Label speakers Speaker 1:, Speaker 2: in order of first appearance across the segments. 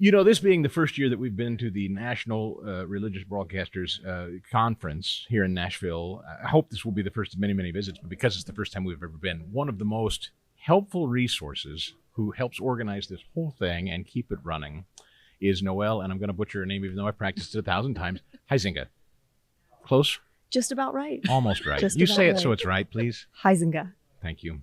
Speaker 1: This being the first year that we've been to the National Religious Broadcasters Conference here in Nashville, I hope this will be the first of many, many visits, but because it's the first time we've ever been, one of the most helpful resources who helps organize this whole thing and keep it running is Noelle, and I'm going to butcher her name even though I've practiced it 1,000 times, Huizenga. Close?
Speaker 2: Just about right.
Speaker 1: Almost right.
Speaker 2: Just
Speaker 1: You
Speaker 2: about
Speaker 1: say it
Speaker 2: right.
Speaker 1: so it's right, please.
Speaker 2: Huizenga.
Speaker 1: Thank you.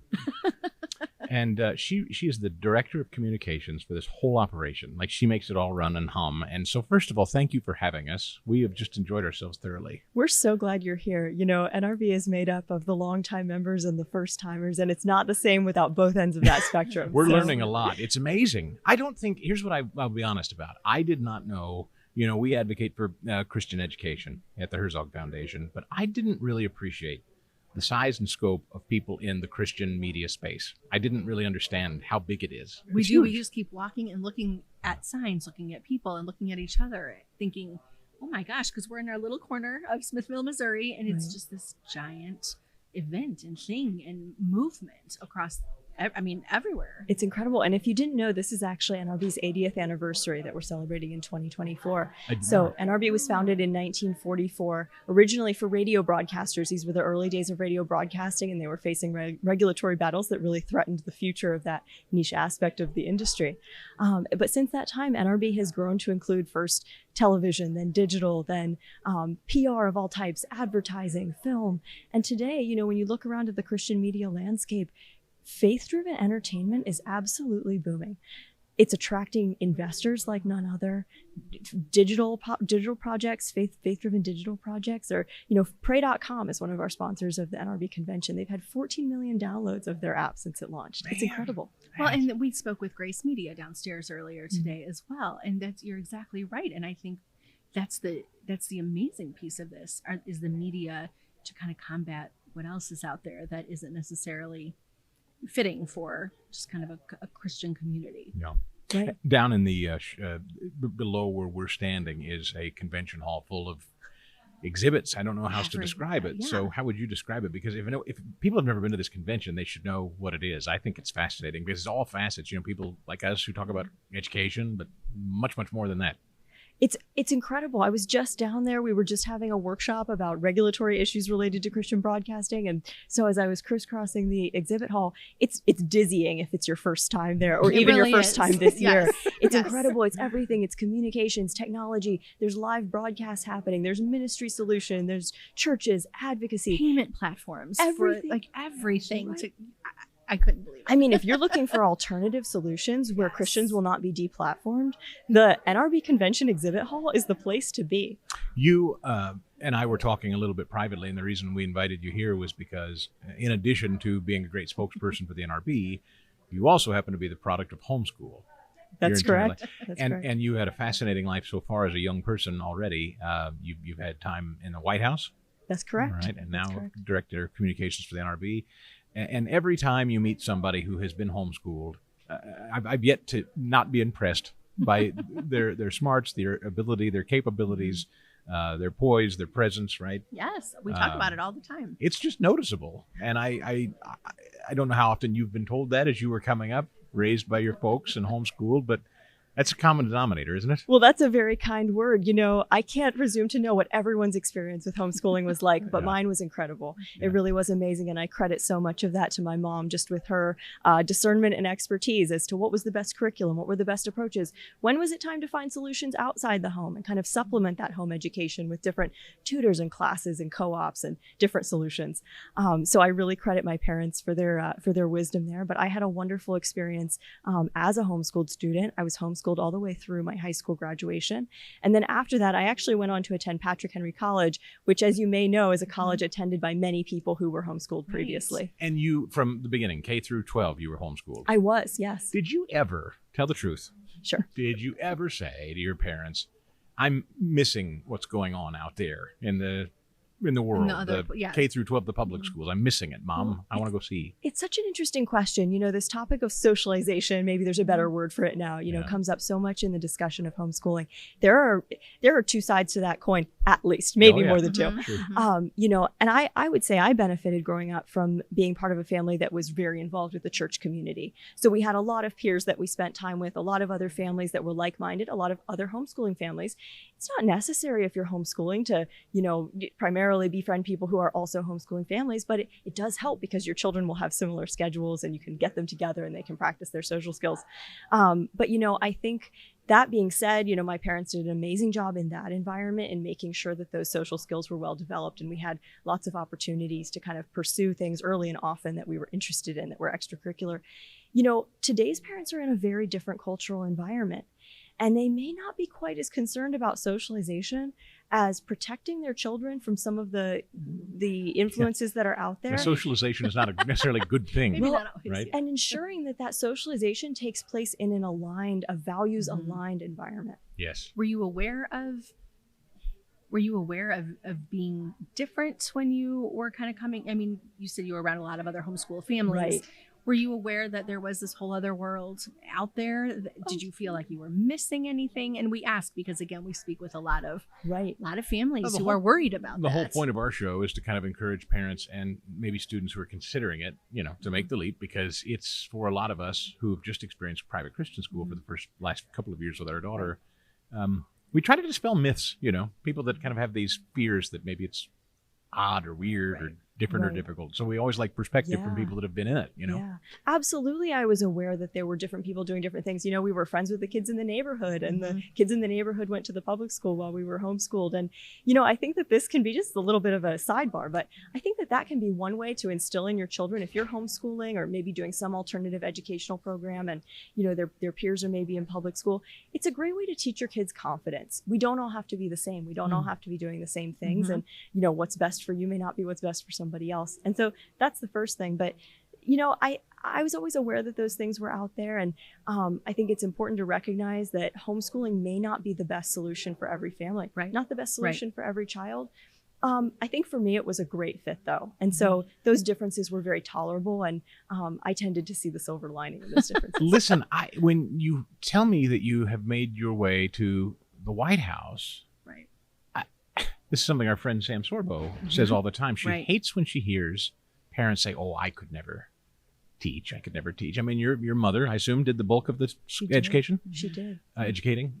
Speaker 1: And she is the director of communications for this whole operation. Like, she makes it all run and hum. And so, first of all, thank you for having us. We have just enjoyed ourselves thoroughly.
Speaker 2: We're so glad you're here. NRB is made up of the longtime members and the first timers, and it's not the same without both ends of that spectrum.
Speaker 1: We're learning a lot. It's amazing. I don't think, here's what I'll be honest about. I did not know, we advocate for Christian education at the Herzog Foundation, but I didn't really appreciate the size and scope of people in the Christian media space. I didn't really understand how big it is.
Speaker 3: We
Speaker 1: It's
Speaker 3: do.
Speaker 1: huge.
Speaker 3: We just keep walking and looking at signs, looking at people and looking at each other, thinking, oh my gosh, because we're in our little corner of Smithville, Missouri, and it's just this giant event and thing and movement across, everywhere.
Speaker 2: It's incredible. And if you didn't know, this is actually NRB's 80th anniversary that we're celebrating in 2024. So NRB was founded in 1944, originally for radio broadcasters. These were the early days of radio broadcasting, and they were facing regulatory battles that really threatened the future of that niche aspect of the industry. But since that time, NRB has grown to include first television, then digital, then PR of all types, advertising, film. And today, when you look around at the Christian media landscape, faith-driven entertainment is absolutely booming. It's attracting investors like none other. Digital projects, faith-driven digital projects, or Pray.com is one of our sponsors of the NRB convention. They've had 14 million downloads of their app since it launched. It's incredible.
Speaker 3: Well, and we spoke with Grace Media downstairs earlier today as well, and you're exactly right. And I think that's the amazing piece of this is the media to kind of combat what else is out there that isn't necessarily fitting for just kind of a Christian community.
Speaker 1: Yeah.
Speaker 2: Right.
Speaker 1: Down in the below where we're standing is a convention hall full of exhibits. I don't know how else to describe it.
Speaker 3: Yeah.
Speaker 1: So how would you describe it? Because if people have never been to this convention, they should know what it is. I think it's fascinating because it's all facets. People like us who talk about education, but much, much more than that.
Speaker 2: It's incredible. I was just down there. We were just having a workshop about regulatory issues related to Christian broadcasting. And so as I was crisscrossing the exhibit hall, it's dizzying if it's your first time there, or even
Speaker 3: really
Speaker 2: your first
Speaker 3: is.
Speaker 2: time this year. It's
Speaker 3: Yes.
Speaker 2: incredible. It's everything. It's communications, technology. There's live broadcasts happening. There's ministry solution. There's churches, advocacy.
Speaker 3: Payment platforms,
Speaker 2: Everything.
Speaker 3: for everything.
Speaker 2: Right.
Speaker 3: I couldn't believe it.
Speaker 2: If you're looking for alternative solutions where Christians will not be deplatformed, the NRB Convention Exhibit Hall is the place to be.
Speaker 1: You and I were talking a little bit privately, and the reason we invited you here was because in addition to being a great spokesperson for the NRB, you also happen to be the product of homeschool.
Speaker 2: That's correct. That's
Speaker 1: and
Speaker 2: correct.
Speaker 1: and you had a fascinating life so far as a young person already. You've had time in the White House.
Speaker 2: That's correct.
Speaker 1: All right, and
Speaker 2: That's
Speaker 1: now
Speaker 2: correct.
Speaker 1: Director of Communications for the NRB. And every time you meet somebody who has been homeschooled, I've yet to not be impressed by their smarts, their ability, their capabilities, their poise, their presence, right?
Speaker 3: Yes, we talk about it all the time.
Speaker 1: It's just noticeable. And I don't know how often you've been told that as you were coming up, raised by your folks and homeschooled, but that's a common denominator, isn't it?
Speaker 2: Well, that's a very kind word. I can't presume to know what everyone's experience with homeschooling was like, but mine was incredible.
Speaker 1: Yeah.
Speaker 2: It really was amazing. And I credit so much of that to my mom, just with her discernment and expertise as to what was the best curriculum, what were the best approaches. When was it time to find solutions outside the home and kind of supplement that home education with different tutors and classes and co-ops and different solutions. So I really credit my parents for their wisdom there. But I had a wonderful experience as a homeschooled student. I was homeschooled all the way through my high school graduation. And then after that, I actually went on to attend Patrick Henry College, which, as you may know, is a college attended by many people who were homeschooled previously.
Speaker 1: And you, from the beginning, K through 12, you were homeschooled.
Speaker 2: I was, yes.
Speaker 1: Did you ever, tell the truth,
Speaker 2: Sure.
Speaker 1: did you ever say to your parents, I'm missing what's going on out there in the in the world,
Speaker 3: other-
Speaker 1: the
Speaker 3: yeah.
Speaker 1: K through 12, the public schools. I'm missing it, Mom.
Speaker 2: Well,
Speaker 1: I want to go see.
Speaker 2: It's such an interesting question. This topic of socialization, maybe there's a better word for it now,
Speaker 1: Yeah.
Speaker 2: comes up so much in the discussion of homeschooling. There are two sides to that coin, at least, maybe
Speaker 1: Oh, yeah.
Speaker 2: more than two.
Speaker 3: Mhm,
Speaker 1: Sure.
Speaker 3: mhm.
Speaker 2: And I would say I benefited growing up from being part of a family that was very involved with the church community. So we had a lot of peers that we spent time with, a lot of other families that were like-minded, a lot of other homeschooling families. It's not necessary if you're homeschooling to, primarily befriend people who are also homeschooling families, but it does help because your children will have similar schedules and you can get them together and they can practice their social skills. But I think that being said, my parents did an amazing job in that environment and making sure that those social skills were well developed. And we had lots of opportunities to kind of pursue things early and often that we were interested in, that were extracurricular. Today's parents are in a very different cultural environment, and they may not be quite as concerned about socialization as protecting their children from some of the influences that are out there.
Speaker 1: The socialization is not necessarily a good thing,
Speaker 3: Maybe not always.
Speaker 1: right?
Speaker 2: And ensuring that socialization takes place in a values-aligned environment.
Speaker 1: Yes.
Speaker 3: Were you aware of being different when you were kind of coming? I mean, you said you were around a lot of other homeschool families.
Speaker 2: Right.
Speaker 3: Were you aware that there was this whole other world out there? Did you feel like you were missing anything? And we ask because, again, we speak with a lot of families
Speaker 1: Well, the
Speaker 3: who
Speaker 1: whole-
Speaker 3: are worried about
Speaker 1: The
Speaker 3: that.
Speaker 1: whole point of our show is to kind of encourage parents and maybe students who are considering it, to make the leap, because it's for a lot of us who have just experienced private Christian school for the last couple of years with our daughter. We try to dispel myths, people that kind of have these fears that maybe it's odd or weird or different or
Speaker 2: Right.
Speaker 1: difficult. So we always like perspective from
Speaker 2: Yeah.
Speaker 1: people that have been in it,
Speaker 2: Yeah, absolutely. I was aware that there were different people doing different things. We were friends with the kids in the neighborhood, and the kids in the neighborhood went to the public school while we were homeschooled. And, I think that this can be just a little bit of a sidebar, but I think that can be one way to instill in your children, if you're homeschooling or maybe doing some alternative educational program and, their peers are maybe in public school. It's a great way to teach your kids confidence. We don't all have to be the same. We don't all have to be doing the same things. And, what's best for you may not be what's best for somebody else. And so that's the first thing. But, I was always aware that those things were out there. And I think it's important to recognize that homeschooling may not be the best solution for every family,
Speaker 3: Right.
Speaker 2: not the best solution for every child. I think for me, it was a great fit, though. And so those differences were very tolerable. And I tended to see the silver lining in those differences.
Speaker 1: Listen, when you tell me that you have made your way to the White House,
Speaker 3: Right.
Speaker 1: this is something our friend Sam Sorbo says all the time. She
Speaker 3: Right.
Speaker 1: hates when she hears parents say, "Oh, I could never teach. I could never teach." I mean, your mother, I assume, did the bulk of the
Speaker 2: She did.
Speaker 1: education,
Speaker 2: She did.
Speaker 1: educating.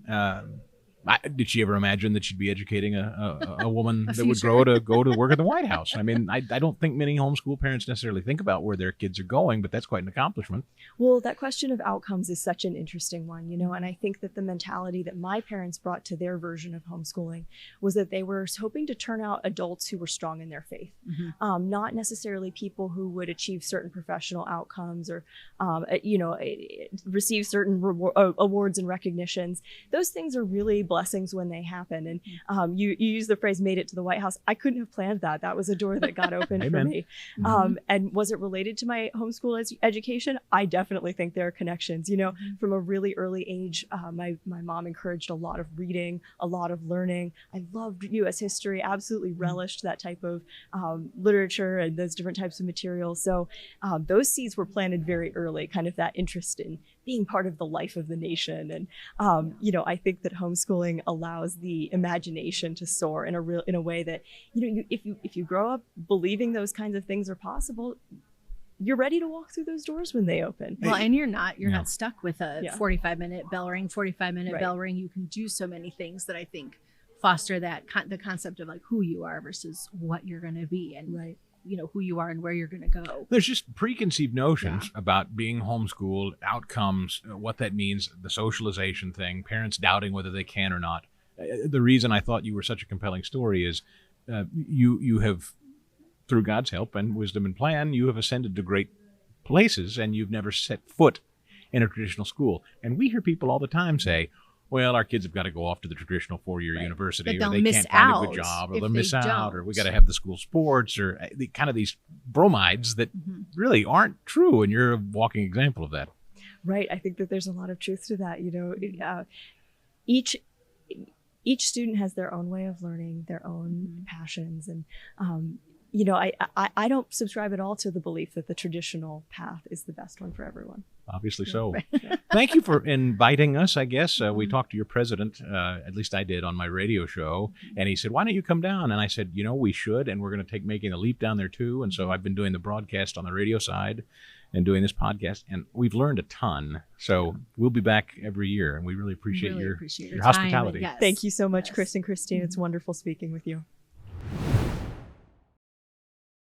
Speaker 1: Did she ever imagine that she'd be educating a woman that would
Speaker 3: future.
Speaker 1: grow to go to work at the White House? I mean, I don't think many homeschool parents necessarily think about where their kids are going, but that's quite an accomplishment.
Speaker 2: Well, that question of outcomes is such an interesting one, and I think that the mentality that my parents brought to their version of homeschooling was that they were hoping to turn out adults who were strong in their faith, not necessarily people who would achieve certain professional outcomes or, receive certain awards and recognitions. Those things are really blessings when they happen. And you use the phrase "made it to the White House." I couldn't have planned that. That was a door that got opened for
Speaker 1: Amen.
Speaker 2: me. And was it related to my homeschool education? I definitely think there are connections. From a really early age, my mom encouraged a lot of reading, a lot of learning. I loved U.S. history, absolutely relished that type of literature and those different types of materials. So those seeds were planted very early, kind of that interest in being part of the life of the nation. And, I think that homeschooling allows the imagination to soar in a way that, if you grow up believing those kinds of things are possible, you're ready to walk through those doors when they open.
Speaker 3: Well, and you're not stuck with a
Speaker 2: Yeah.
Speaker 3: 45-minute bell ring, 45-minute
Speaker 2: Right.
Speaker 3: bell ring. You can do so many things that I think foster that the concept of like who you are versus what you're going to be, and
Speaker 2: Right.
Speaker 3: who you are and where you're going to go.
Speaker 1: There's just preconceived notions about being homeschooled, outcomes, what that means, the socialization thing, parents doubting whether they can or not. The reason I thought you were such a compelling story is you have, through God's help and wisdom and plan, you have ascended to great places, and you've never set foot in a traditional school. And we hear people all the time say, well, our kids have got to go off to the traditional four-year
Speaker 3: Right.
Speaker 1: university,
Speaker 3: But
Speaker 1: or
Speaker 3: they'll
Speaker 1: they
Speaker 3: miss
Speaker 1: can't find a
Speaker 3: out
Speaker 1: good job, or
Speaker 3: if
Speaker 1: they'll
Speaker 3: they
Speaker 1: miss out, or we got to
Speaker 3: don't.
Speaker 1: have the school sports, or kind of these bromides that really aren't true. And you're a walking example of that.
Speaker 2: each student has their own way of learning, their own passions. And, I don't subscribe at all to the belief that the traditional path is the best one for everyone.
Speaker 1: Obviously so. Thank you for inviting us, I guess. We talked to your president, at least I did, on my radio show, and he said, why don't you come down? And I said, we should, and we're going to take making a leap down there too. And so I've been doing the broadcast on the radio side and doing this podcast, and we've learned a ton. So we'll be back every year, and we really appreciate your
Speaker 3: time,
Speaker 1: hospitality.
Speaker 3: yes.
Speaker 2: Thank you so much, Chris and Christine. It's wonderful speaking with you.